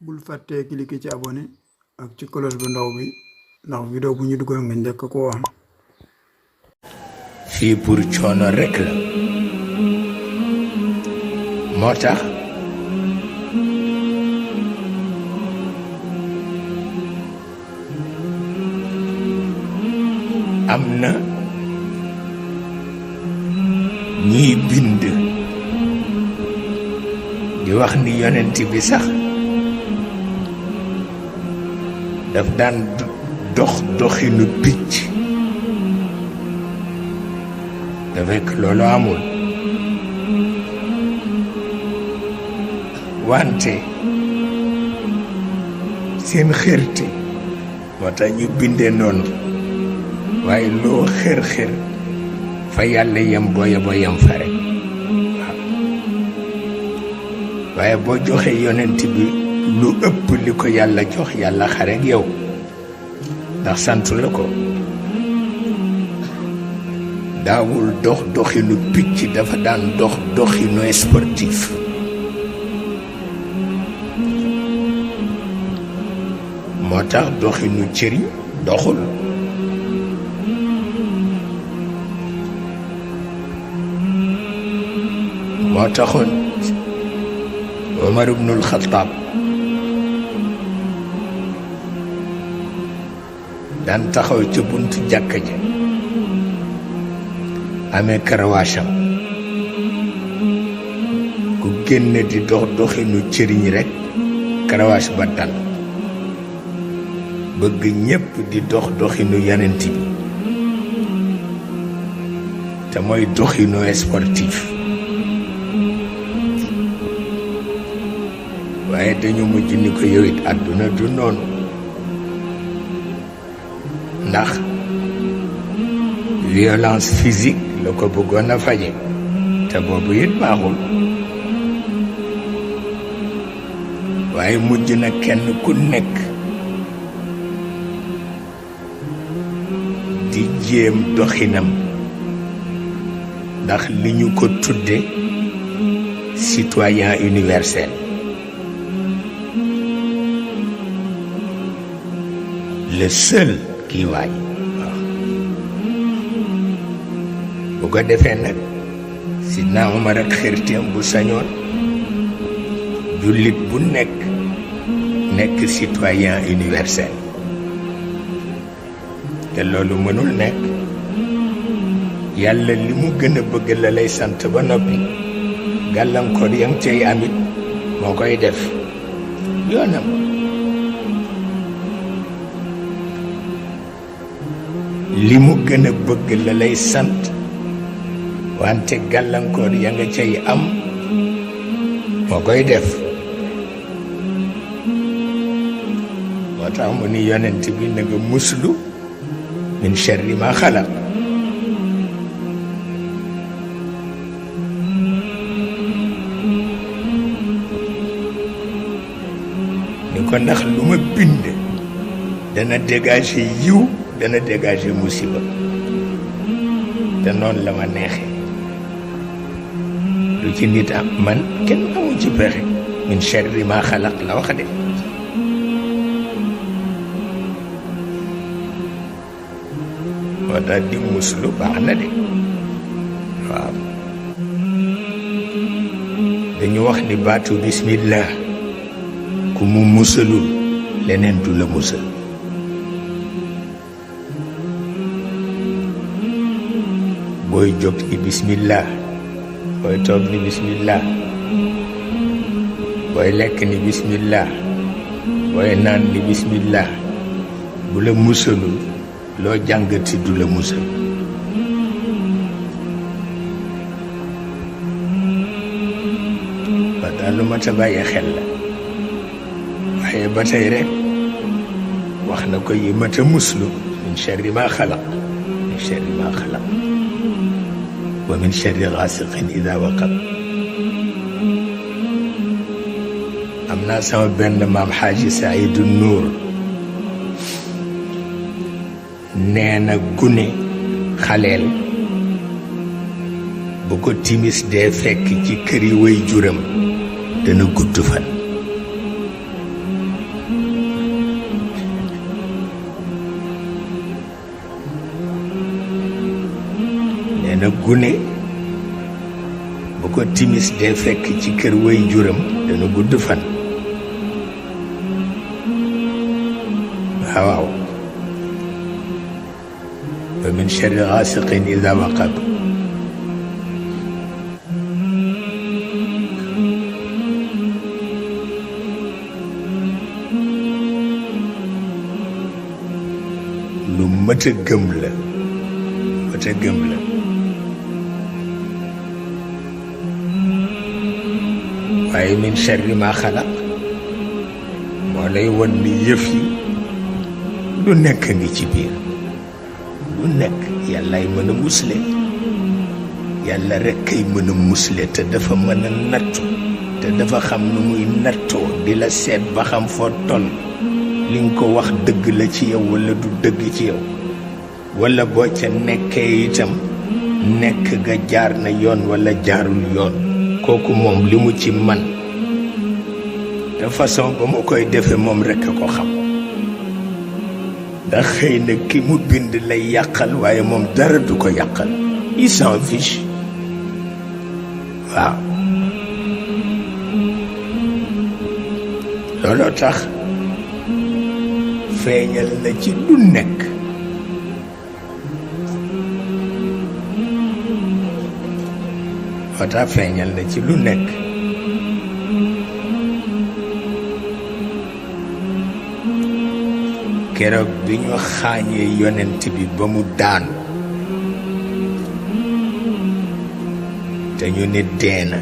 bul fàttee cliquer ci abonné ak ci cloche bu ndaw bi ndax vidéo bu ñu dugal nga njëkk ko am. fii pour coono rekk la moo tax am na ñuy bind di wax ni yonent bi sax daf daan dox doxinu picc te fekk loolu amul wante seen xërte moo tax ñu bindee noonu waaye loo xër-xër fa yàlla yem booya boo yem fa rek waaw waaye boo joxee yonent bi lu ëpp li ko yàlla jox yàlla xare ak yow ndax santu la ko daawul dox doxinu picc dafa daan dox doxinu sportif moo tax doxinu cëriñ doxul moo taxoon Omar ibnul Xattaab daan taxaw ca buntu jàkka ja amee karawaasam ku génn di dox doxinu cëriñ rekk karawaas ba dal bëgg ñépp di dox doxinu yonent bi te mooy doxinu sportif waaye dañu mujj ni ko yow it àdduna du noonu ndax violence physique la ko bëggoon a faje te boobu it baaxul waaye mujj na kenn ku nekk di jéem doxinam ndax li ñu ko tudde citoyen universel le seul kii waay waaw bu ko defee nag Sidna Umar ak xërteem bu sañoon jullit bu nekk citoyen universel te loolu mënul nekk yàlla li mu gën a bëgg la lay sant ba noppi gàllankoor yam cay amit moo koy def yoonam li mu gën a bëgg la lay sant wante gàllankoor ya nga cay am moo koy def moo tax mu ni yonent bi na nga muslu min sharri ma xalaq ni ko ndax lu ma bind dana dégager yiw dana dégager musiba te noonu la ma neexee lu ci nit am man kenn amu ci pexe min sharri ma xalaq la wax de moo tax di muslu baax na de waaw dañu wax ni baatu bismillah ku mu musalul leneen du la musal booy jóg ni bismillah booy toog ni bismillah booy lekk ni bismillah booy naan ni bismillah bu la musalul loo jàngati du la musal ba daal lu mat a bàyyi xel la waaye ba tey rek wax na ko yi mat a muslu min sharri ma xalaq min sharri ma xalaq wa min sharri gaasiqin ida waqab am naa sama benn maam xaaji Saidu Nuur nee na gune xaleel bu ko timis dee fekk ci kër yi way juram dana gudd fan gune bu ko timis dee fekk ci kër way juram dana gudd fan. waaw wa min sharri gaasiqin idaa waqab. lu mët a gëm la, mët a gëm la. waaye min sharri maa xalaq moo lay won ni yëf yi lu nekk ngi ci biir, lu nekk yàllaay mën a musle, yàlla rekk kay mën a musle te dafa mën a nattu te dafa xam nu muy nattoo di la seet ba xam foo toll li nga ko wax dëgg la ci yow walla du dëgg ci yow, walla boo ca nekkee itam nekk ga jaar na yoon walla jaarul yoon. kooku moom li mu ci man de façon ba mu koy defe moom rekk a ko xam, ndax xëy na ki mu bind lay yàqal waaye moom dara du ko yàqal, il s'en fiche. waaw looloo tax feeñal na ci lu nekk. moo tax feeñal na ci lu nekk. keroog bi ñu xaañee yonent bi ba mu daanu te ñu ne deena,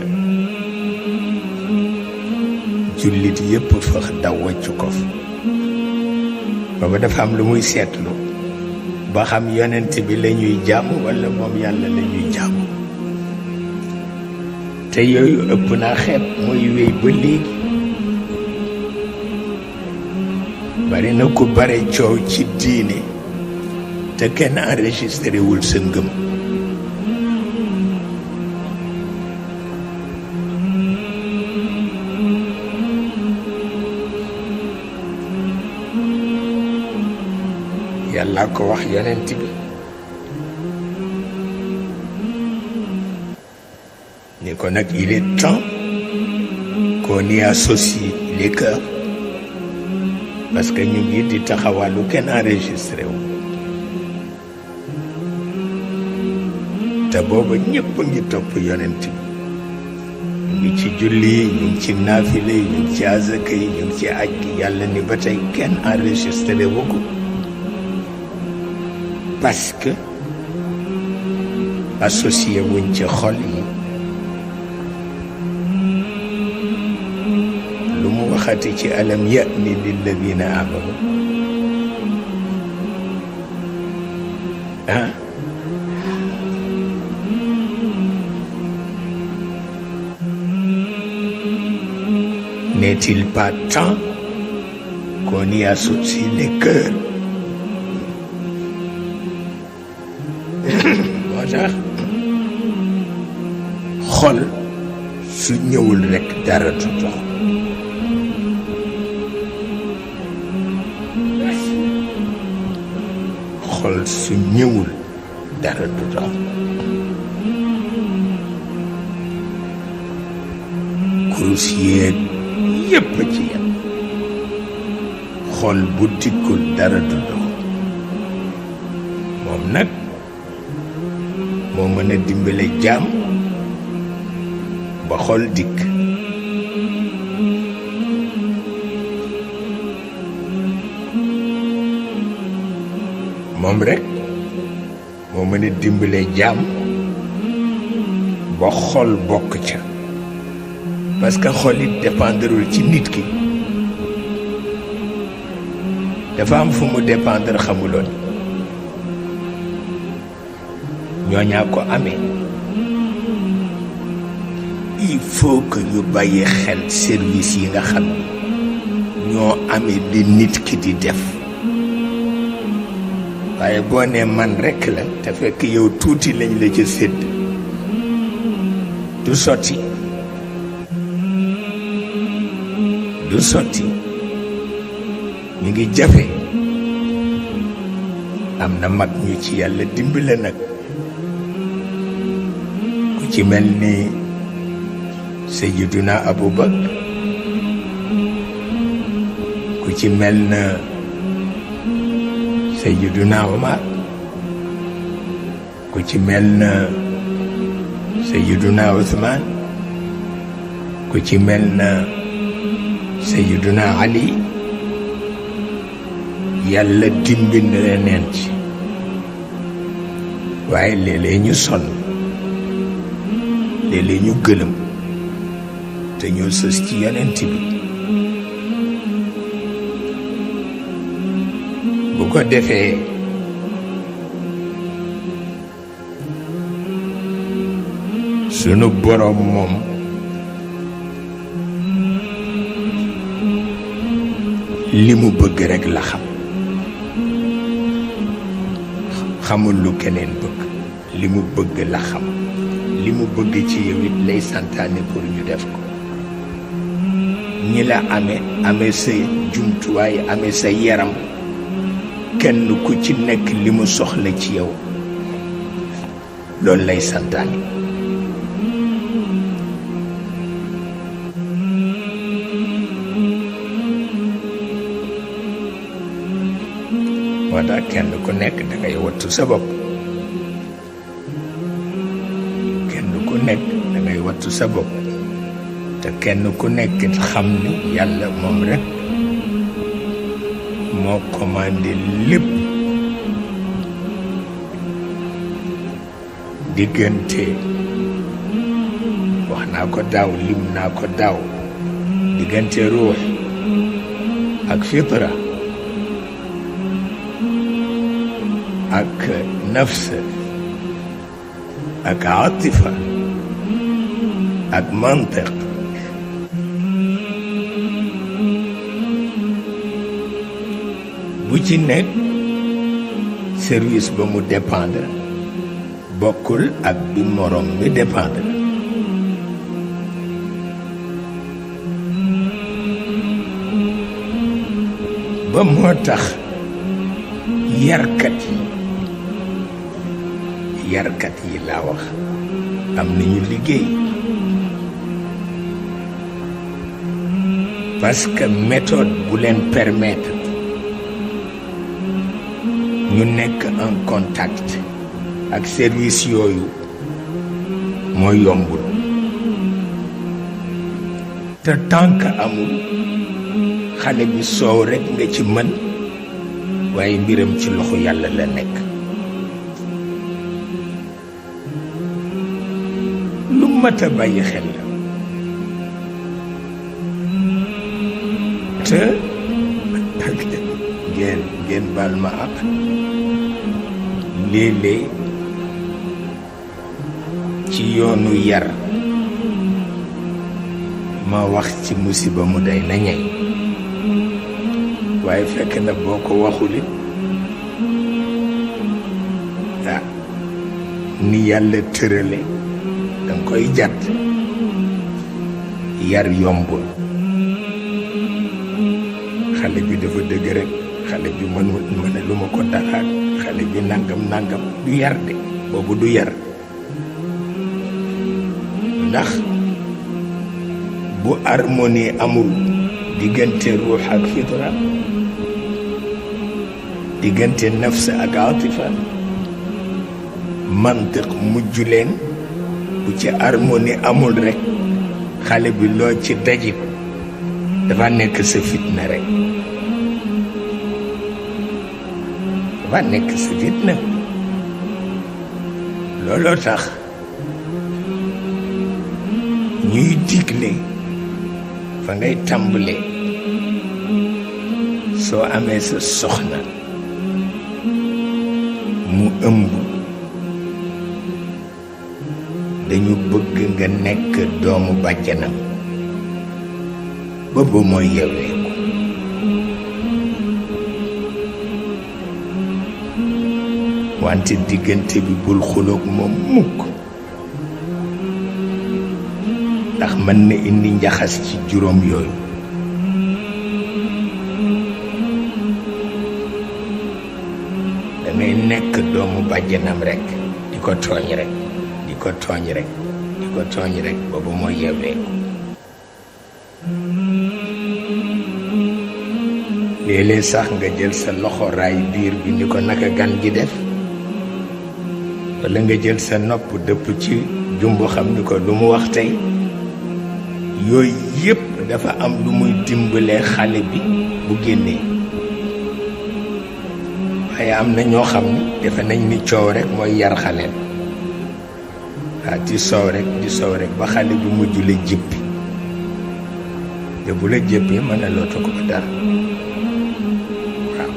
jullit yépp fax daw waccu ko fa. booba dafa am lu muy seetlu ba xam yonent bi la ñuy jàmm walla moom yàlla la ñuy jàmm. te yooyu ëpp naa xeeb mooy wéy ba léegi. bari na ku bare coow ci diine te kenn enregistré wul sa ngëm. yàlla ko wax yonent bi ni ko nag il est temps qu'on y associe les cœurs, parce que ñu ngi di taxawalu kenn enregistré wu te booba ñëpp a ngi topp yonent bi. ñu ngi ci julli yi, ñu ngi ci naafile yi, ñu ngi ci azaka yi, ñu ngi ci aj gi. yàlla ni ba tey kenn enregistré wu ko parce que associé wuñ ci xol yi. lu mu waxati ci alam ya'ni lilladina amanu ah n'est-il pas temps qu'on y associe les cœurs? moo tax xol su ñëwul rekk dara du dox. xol su ñëwul dara du dox. kurus yeeg yépp ci yem, xol bu dikkul dara du dox. moom nag moo mën a dimbale jaam ba xol dikk. moom rekk moo mën a dimbale jaam ba xol bokk ca, parce que xol it dépendrul ci nit ki, dafa am fu mu dépendre xamuloon. ñooñaa ko amee. il faut que ñu bàyyi xel service yi nga xam ñoo amee li nit ki di def. waaye boo nee man rekk la te fekk yow tuuti lañ la ca sédd du sotti, du sotti. ñu ngi jafe. am na mag ñu ci yàlla dimbale nag ci mel ni Sayyiduna Abu Bakr, ku ci mel na Sayyiduna Umar, ku ci mel na Sayyiduna Uthman, ku ci mel na Sayyiduna Ali. yàlla dimbi na leen ci waaye léeg-léeg ñu sonn, léeg-léeg ñu gëlëm te ñoo sës ci yonent bi. bu ko defee sunu boroom moom li mu bëgg rekk la xam, xamul lu keneen bëgg. li mu bëgg la xam, li mu bëgg ci yow it lay santaane pour ñu def ko. ñi la amee sa jumtuwaay, amee sa yaram, kenn ku ci nekk li mu soxla ci yow loolu lay santaane. moo tax kenn ku nekk dangay wattu sa bopp, kenn ku nekk dangay wattu sa bopp, te kenn ku nekk xam ni yàlla moom rekk moo commandé lépp. diggante wax naa ko daaw, lim naa ko daaw, diggante ruux ak fitra ak nafs ak atifa ak mantiq, bu ci nekk service ba mu dépendre bokkul ak bi morom mi dépendre. ba moo tax yarkat yi laa wax am nañu liggéey, parce que méthode bu leen permettre ñu nekk en contact ak service yooyu moo yombul. te tant que amul, xale bi soow rekk nga ci mën, waaye mbiram ci loxo yàlla la nekk. lu mat a bàyyi xel la. te ngeen baal ma ak léeg-léeg ci yoonu yar ma wax ci musiba mu day na ñey, waaye fekk na boo ko waxulit ni yàlla tërale danga koy jàtt. yar yombul. xale bi dafa dëgg rek, xale bi mëne lu ma ko daraat, xale bi nangam du yar de, boobu du yar. ndax bu harmonie amul diggante ruux ak fitra, diggante nafs ak atifa, mantiq mujj leen. bu ci harmonie amul rek, xale bi loo ci dajit dafa nekk sa fitna rek, dafa nekk sa fitna. looloo tax ñuy digle fa ngay tàmbalee. soo amee sa soxna mu ëmb, dañu bëgg nga nekk doomu bàjjanam ba ba mooy yeweeku. wante diggante bi bul xuloog moom mukk, ndax mën na indi njaxas ci juróom yooyu. dangay nekk doomu bàjjanam rekk di ko tooñ rekk, di ko tooñ rekk. di ko tooñ rek boobu mooy yeweeku. léeg-léeg sax nga jël sa loxo raay biir bi ni ko naka gan gi def, walla nga jël sa nopp dëpp ci jumbu xam ni ko lu mu wax tey. yooyu yépp dafa am lu muy dimbalee xale bi bu génnee. waaye am na ñoo xam ni defe nañ ni coow rek mooy yar xaleel. waaw di soow rek ba xale bi mujj la jëppi, te bu la jëppee mën a lootu ko dara. waaw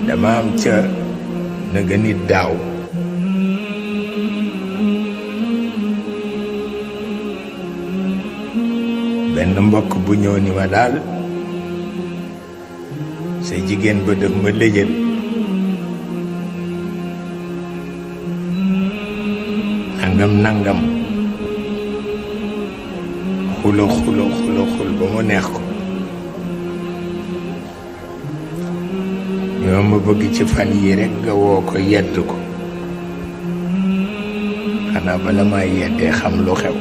dama am ca na nga nit daaw benn mbokk bu ñëw ni ma daal sa jigéen ba def ma lëjël, nangam xulo ba mu neex ko. ñoo ma bëgg ci fan yi rekk nga woo ko yedd ko, xanaa bala maa yeddee xam lu xew.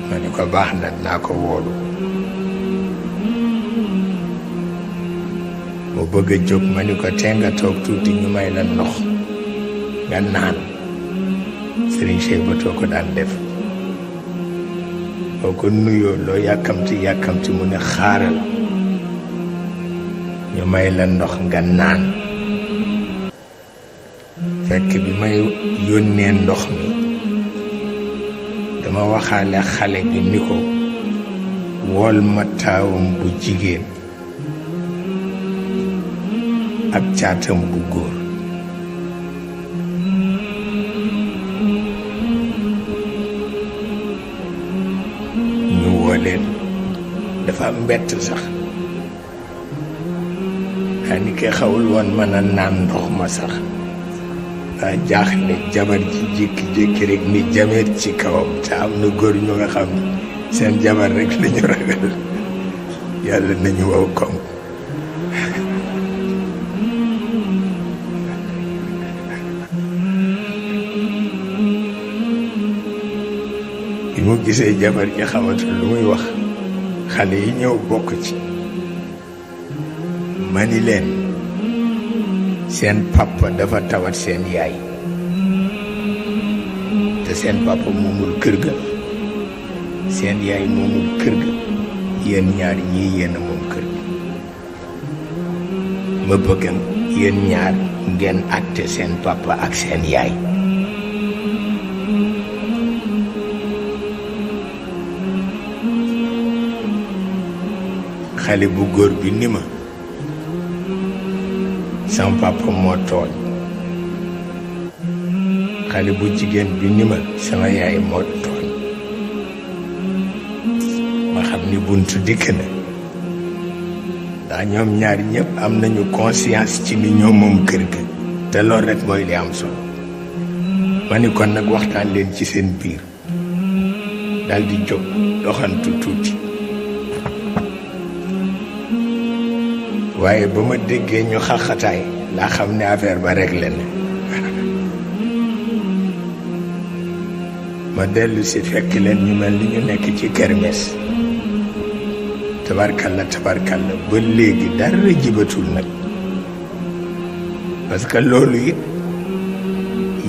ma ni ko baax na, naa ko woolu. mu bëgg a jóg ma ni ko tee nga toog tuuti ñu may la ndox nga naan. Sëriñ Cheikh Bato ko daan def. boo ko nuyoo loo yàkkamti mu ne xaaral ñu may la ndox nga naan. fekk bi may yónnee ndox mi dama waxaale xale bi ni ko wool ma taawam bu jigéen ak caatam bu góor. ñu woo leen, dafa mbett sax ni ke xawul woon mën a naan ndox ma sax. waa jaaxle, jabar ji jékki-jékki rek ni jameet ci kawam. te am na góor ñu nga xam seen jabar rek lañu ragal. yàlla nañu wow koŋ. bi mu gisee jabar ji xamatul lu muy wax, xale yi ñëw bokk ci. ma ni leen seen papa dafa tawat seen yaay, te seen papa moomul kër ga, seen yaay moomul kër ga, yéen ñaar ñii yéen a moom kër gi. ma bëgg yéen ñaar ngeen àtte seen papa ak seen yaay. xale bu góor bi ni ma sama papa moo tooñ. xale bu jigéen bi ni ma sama yaay moo tooñ. ma xam ni buntu dikk na, ndax ñoom ñaar ñëpp am nañu conscience ci ni ñoo moom kër ga, te loolu rek mooy li am solo. ma ni kon nag waxtaan leen ci seen biir. dal di jóg doxantu tuuti. waaye ba ma déggee ñu xaxataay laa xam ne affaire ba réglé na. ma dellu si fekk leen ñu mel ni ñu nekk ci kermes. tabarkalla ba léegi dara jibatul nag. parce que loolu it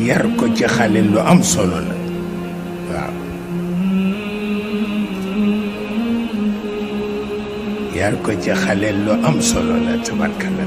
yar ko ci xale lu am solo la. waaw yar ko ci xale lu am solo la. tabarkalla